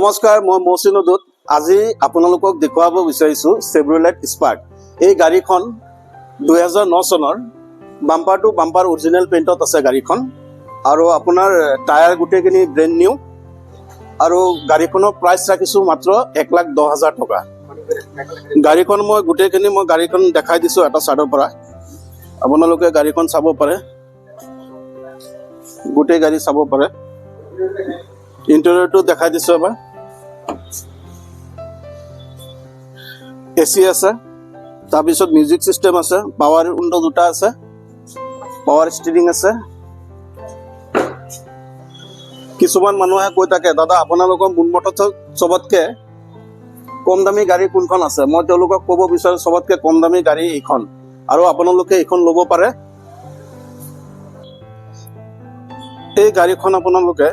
নমস্কাৰ, মই মহচিন উদ্দুত। আজি আপোনালোকক দেখুৱাব বিচাৰিছোঁ চেভ্ৰলেট স্পাৰ্ক। এই গাড়ীখন 2009 চনৰ বাম্পাৰ টু বাম্পাৰ অৰিজিনেল পেইণ্টত আছে গাড়ীখন, আৰু আপোনাৰ টায়াৰ গোটেইখিনি ব্ৰেণ্ড নিউ, আৰু গাড়ীখনৰ প্ৰাইচ ৰাখিছোঁ মাত্ৰ 1,10,000 টকা। গাড়ীখন মই গাড়ীখন দেখাই দিছোঁ এটা চাইডৰ পৰা। আপোনালোকে গাড়ীখন চাব পাৰে, গোটেই গাড়ী চাব পাৰে। ইণ্টেৰিয়ৰটো দেখাই দিছোঁ এবাৰ। এচি আছে, তাৰপিছত মিউজিক চিষ্টেম আছে, পাৱাৰ উইণ্ডো দুটা আছে, পাৱাৰ ষ্টিৰিং আছে। কিছুমান মানুহে কৈ থাকে, দাদা আপোনালোকৰ মুনমতত চবতকে কম দামী গাড়ী কোনখন আছে? মই তেওঁলোকক ক'ব বিচাৰোঁ চবতকে কম দামী গাড়ী এইখন, আৰু আপোনালোকে এইখন ল'ব পাৰে। এই গাড়ীখন আপোনালোকে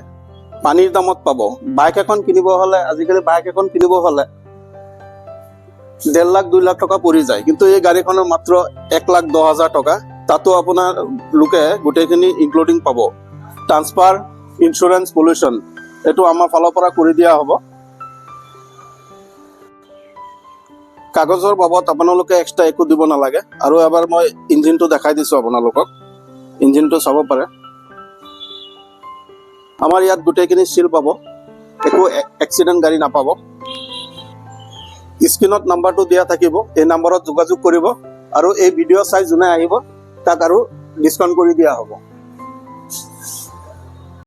পানীৰ দামত পাব। বাইক এখন কিনিব হ'লে, আজিকালি বাইক এখন কিনিব হ'লে 1.5 লাখ 2 লাখ টকা পৰি যায়, কিন্তু এই গাড়ীখনৰ মাত্ৰ 1,10,000 টকা। তাতো আপোনালোকে গোটেইখিনি ইনক্লুডিং পাব। ট্ৰান্সফাৰ, ইঞ্চুৰেঞ্চ, পলিউশ্যন এইটো আমাৰ ফালৰ পৰা কৰি দিয়া হ'ব। কাগজৰ বাবদ আপোনালোকে এক্সট্ৰা একো দিব নালাগে। আৰু এবাৰ মই ইঞ্জিনটো দেখাই দিছোঁ আপোনালোকক, ইঞ্জিনটো চাব পাৰে। আমাৰ ইয়াত গোটেইখিনি চিল পাব, একো এক্সিডেণ্ট গাড়ী নাপাব। স্ক্ৰীণত নাম্বাৰটো দিয়া থাকিব, এই নাম্বাৰত যোগাযোগ কৰিব, আৰু এই ভিডিঅ' চাই যোনে আহিব তাক আৰু ডিছকাউণ্ট কৰি দিয়া হ'ব।